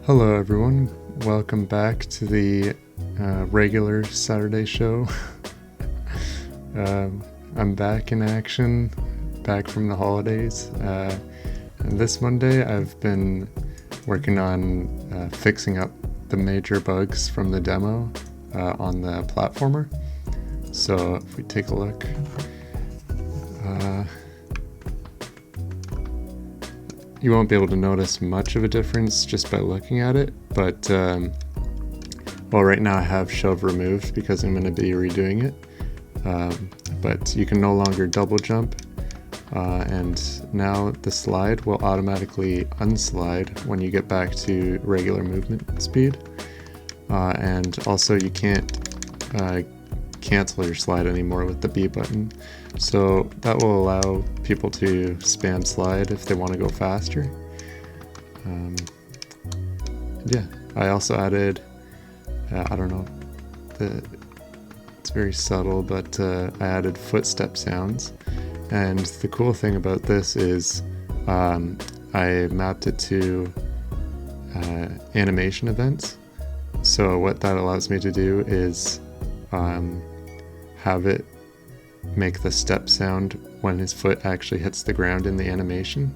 Hello everyone, welcome back to the regular Saturday show. I'm back in action, back from the holidays. And this Monday I've been working on fixing up the major bugs from the demo on the platformer. So if we take a look, you won't be able to notice much of a difference just by looking at it, but well, right now I have shove removed because I'm going to be redoing it, but you can no longer double jump, and now the slide will automatically unslide when you get back to regular movement speed, and also you can't cancel your slide anymore with the B button. So that will allow people to spam slide if they want to go faster. Yeah, I also added, I don't know, it's very subtle, but I added footstep sounds. And the cool thing about this is I mapped it to animation events. So what that allows me to do is have it make the step sound when his foot actually hits the ground in the animation.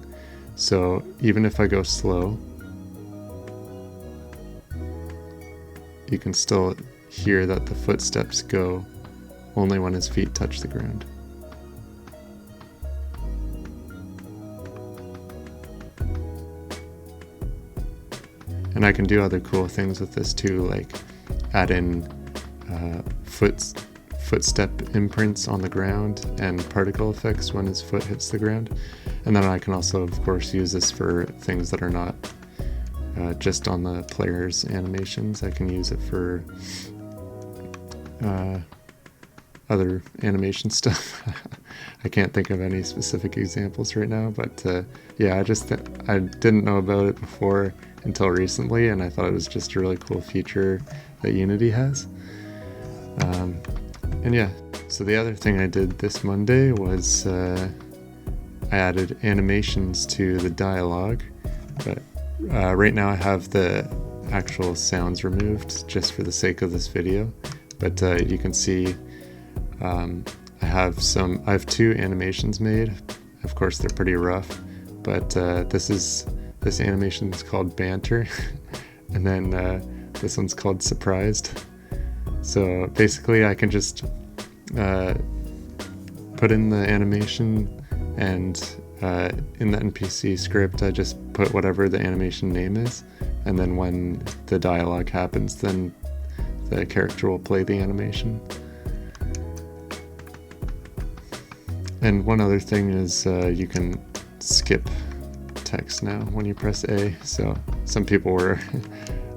So even if I go slow, you can still hear that the footsteps go only when his feet touch the ground. And I can do other cool things with this too, like add in footstep imprints on the ground and particle effects when his foot hits the ground. And then I can also, of course, use this for things that are not just on the player's animations. I can use it for other animation stuff. I can't think of any specific examples right now, but yeah, I didn't know about it before until recently, and I thought it was just a really cool feature that Unity has. And yeah, so the other thing I did this Monday was I added animations to the dialogue, but right now I have the actual sounds removed just for the sake of this video. But you can see I have two animations made. Of course, they're pretty rough, but this animation is called Banter, and then this one's called Surprised. So basically I can just put in the animation, and in the NPC script I just put whatever the animation name is, and then when the dialogue happens, then the character will play the animation. And one other thing is you can skip text now when you press A, so some people were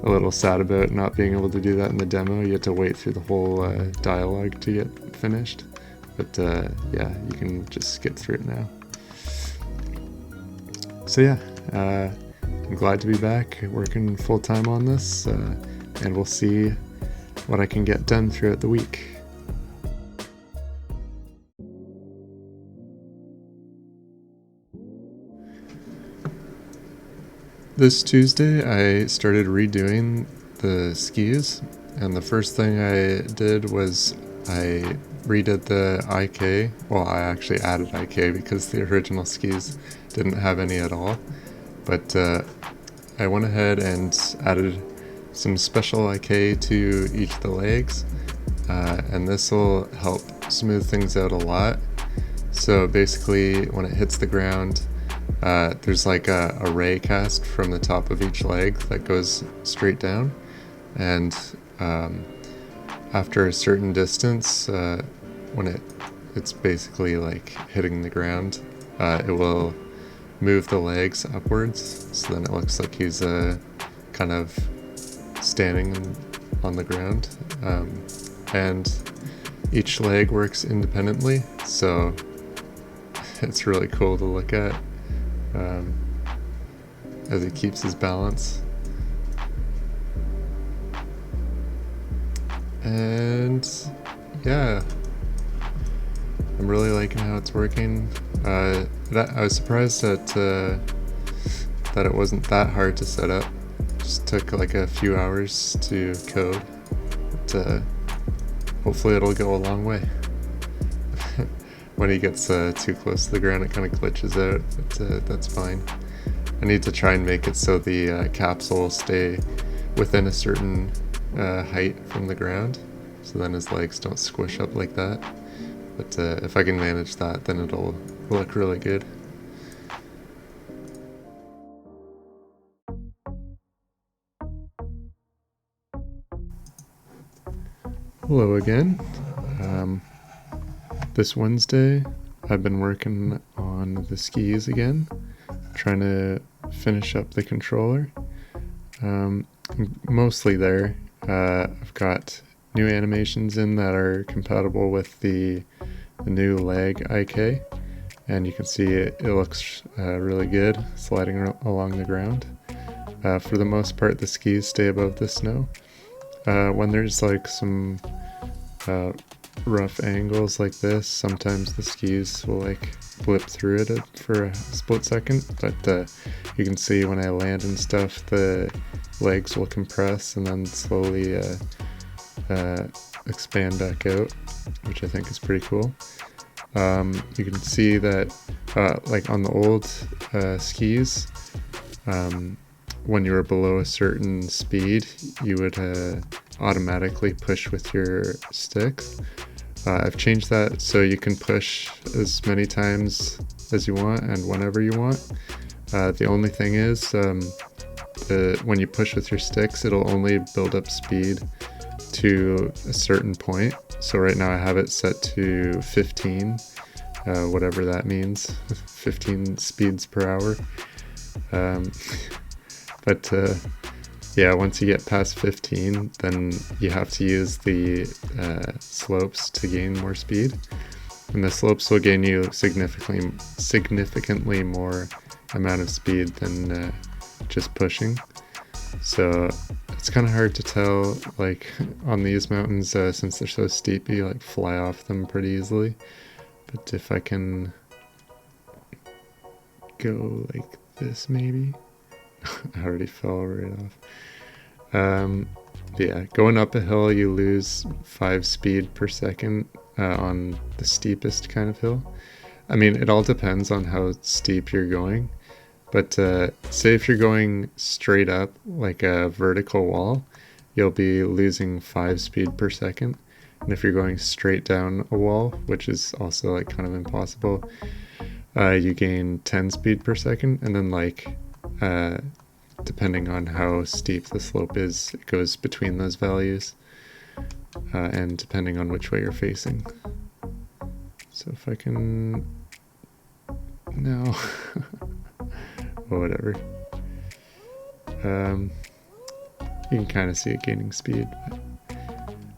a little sad about not being able to do that in the demo. You had to wait through the whole dialogue to get finished, but yeah, you can just skip through it now. So yeah, I'm glad to be back working full-time on this, and we'll see what I can get done throughout the week. This Tuesday I started redoing the skis, and the first thing I did was I redid the IK. Well, I actually added IK because the original skis didn't have any at all, but I went ahead and added some special IK to each of the legs, and this will help smooth things out a lot. So basically when it hits the ground, there's like a ray cast from the top of each leg that goes straight down, and after a certain distance, when it's basically like hitting the ground, it will move the legs upwards, so then it looks like he's kind of standing on the ground, and each leg works independently, so it's really cool to look at as he keeps his balance. And yeah, I'm really liking how it's working. I was surprised that it wasn't that hard to set up. Just took like a few hours to code, but hopefully it'll go a long way. When he gets too close to the ground, it kind of glitches out, but that's fine. I need to try and make it so the capsule will stay within a certain height from the ground, so then his legs don't squish up like that. But if I can manage that, then it'll look really good. Hello again. This Wednesday, I've been working on the skis again, trying to finish up the controller. Mostly there. I've got new animations in that are compatible with the new lag IK, and you can see it looks really good sliding along the ground. For the most part, the skis stay above the snow. When there's like some rough angles like this, sometimes the skis will like blip through it for a split second, but you can see when I land and stuff, the legs will compress and then slowly expand back out, which I think is pretty cool. You can see that like on the old skis, when you were below a certain speed, you would automatically push with your sticks. I've changed that so you can push as many times as you want and whenever you want. The only thing is, when you push with your sticks, it'll only build up speed to a certain point. So right now I have it set to 15, whatever that means, 15 speeds per hour. But yeah, once you get past 15, then you have to use the slopes to gain more speed. And the slopes will gain you significantly more amount of speed than just pushing. So it's kind of hard to tell, like on these mountains, since they're so steep, you like fly off them pretty easily. But if I can go like this maybe, I already fell right off. Yeah, going up a hill, you lose 5 speed per second on the steepest kind of hill. I mean, it all depends on how steep you're going. But say if you're going straight up like a vertical wall, you'll be losing 5 speed per second. And if you're going straight down a wall, which is also like kind of impossible, you gain 10 speed per second. And then like depending on how steep the slope is, it goes between those values, and depending on which way you're facing. So if I can, no, well, whatever. You can kind of see it gaining speed.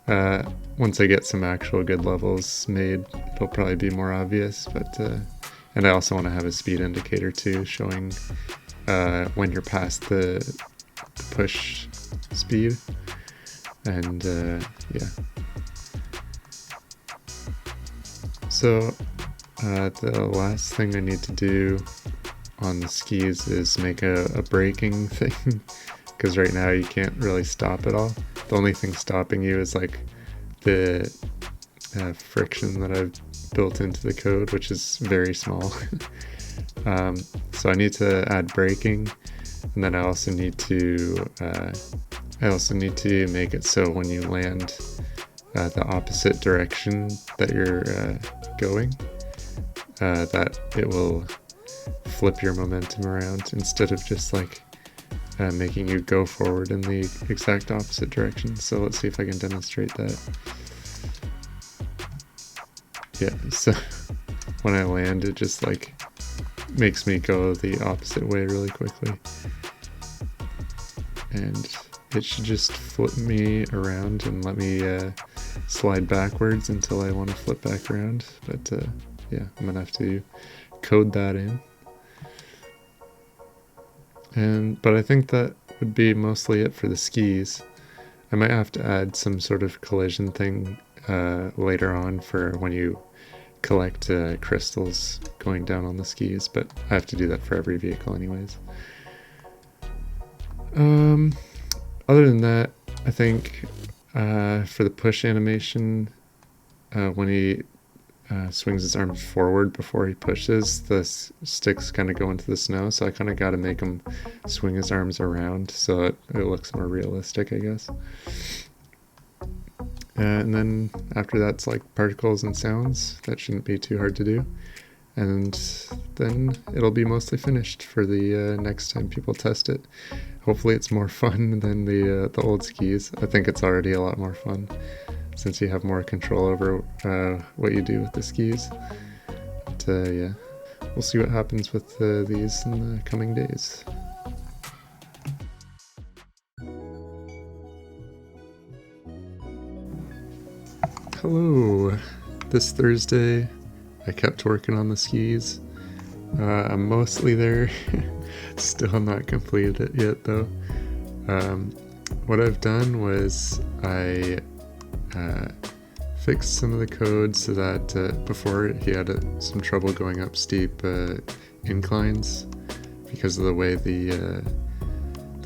But, once I get some actual good levels made, it'll probably be more obvious. But and I also want to have a speed indicator too, showing when you're past the push speed. And yeah. So the last thing I need to do on the skis is make a braking thing, because right now you can't really stop at all. The only thing stopping you is like the friction that I've built into the code, which is very small. So I need to add braking, and then I also need to make it so when you land the opposite direction that you're going, that it will flip your momentum around instead of just like making you go forward in the exact opposite direction. So let's see if I can demonstrate that. Yeah, so when I land, it just like makes me go the opposite way really quickly. And it should just flip me around and let me slide backwards until I want to flip back around. But yeah, I'm gonna have to code that in. But I think that would be mostly it for the skis. I might have to add some sort of collision thing later on for when you collect crystals going down on the skis, but I have to do that for every vehicle anyways. Um, Other than that, I think for the push animation, when he swings his arms forward before he pushes, the sticks kind of go into the snow, so I kind of got to make him swing his arms around so it looks more realistic, I guess. And then after that's like particles and sounds. That shouldn't be too hard to do. And then it'll be mostly finished for the next time people test it. Hopefully it's more fun than the old skis. I think it's already a lot more fun since you have more control over what you do with the skis. But yeah, we'll see what happens with these in the coming days. Hello! This Thursday I kept working on the skis. I'm mostly there. Still not completed it yet though. What I've done was I fixed some of the code so that before he had some trouble going up steep inclines because of the way the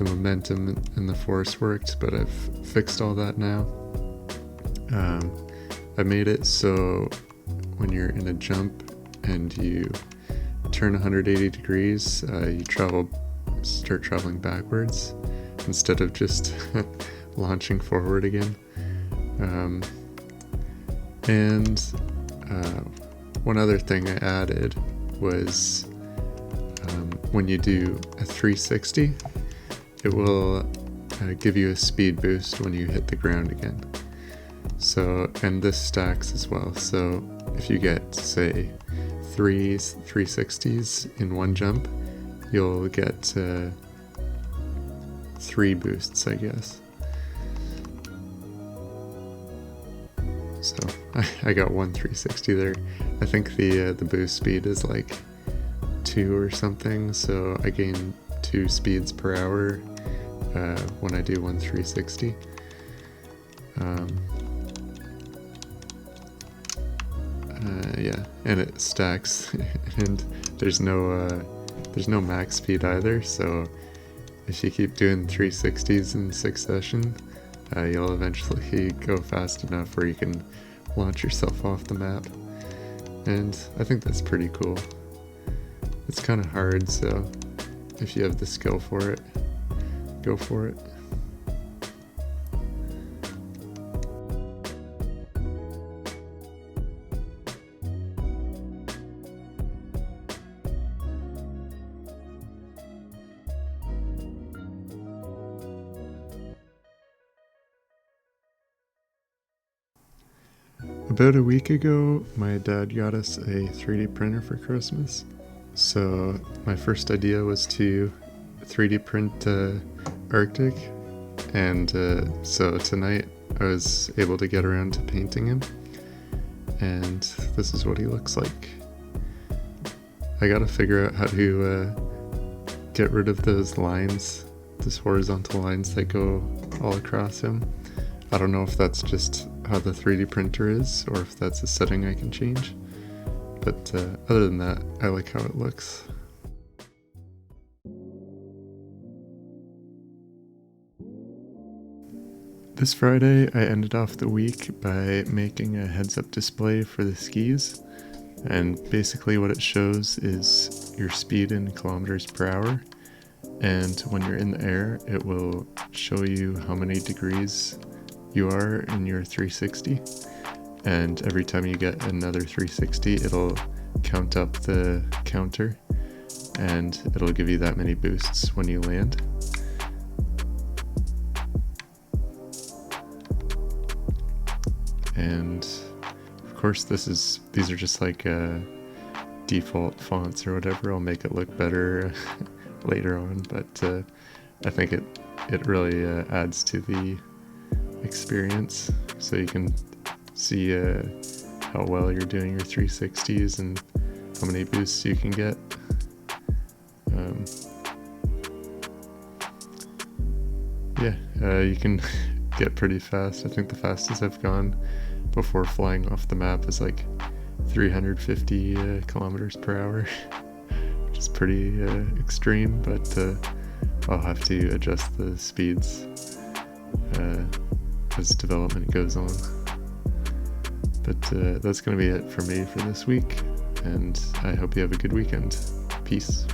momentum and the force worked, but I've fixed all that now. I made it so when you're in a jump and you turn 180 degrees, you start traveling backwards instead of just launching forward again. And one other thing I added was when you do a 360, it will give you a speed boost when you hit the ground again. So, and this stacks as well. So if you get, say, 360s in one jump, you'll get 3 boosts, I guess. So I got 1 360 there. I think the boost speed is like 2 or something, so I gain 2 speeds per hour when I do 1 360. Yeah, and it stacks, and there's no max speed either, so if you keep doing 360s in succession, you'll eventually go fast enough where you can launch yourself off the map, and I think that's pretty cool. It's kind of hard, so if you have the skill for it, go for it. About a week ago, my dad got us a 3D printer for Christmas. So my first idea was to 3D print Arctic, and so tonight I was able to get around to painting him, and this is what he looks like. I gotta figure out how to get rid of those lines, those horizontal lines that go all across him. I don't know if that's just how the 3D printer is, or if that's a setting I can change. But other than that, I like how it looks. This Friday, I ended off the week by making a heads-up display for the skis. And basically what it shows is your speed in kilometers per hour. And when you're in the air, it will show you how many degrees you are in your 360, and every time you get another 360 it'll count up the counter and it'll give you that many boosts when you land. And of course these are just like default fonts or whatever. I'll make it look better later on, but I think it really adds to the experience, so you can see how well you're doing your 360s and how many boosts you can get. You can get pretty fast. I think the fastest I've gone before flying off the map is like 350 kilometers per hour, which is pretty extreme, but I'll have to adjust the speeds as development goes on. But that's going to be it for me for this week, and I hope you have a good weekend. Peace.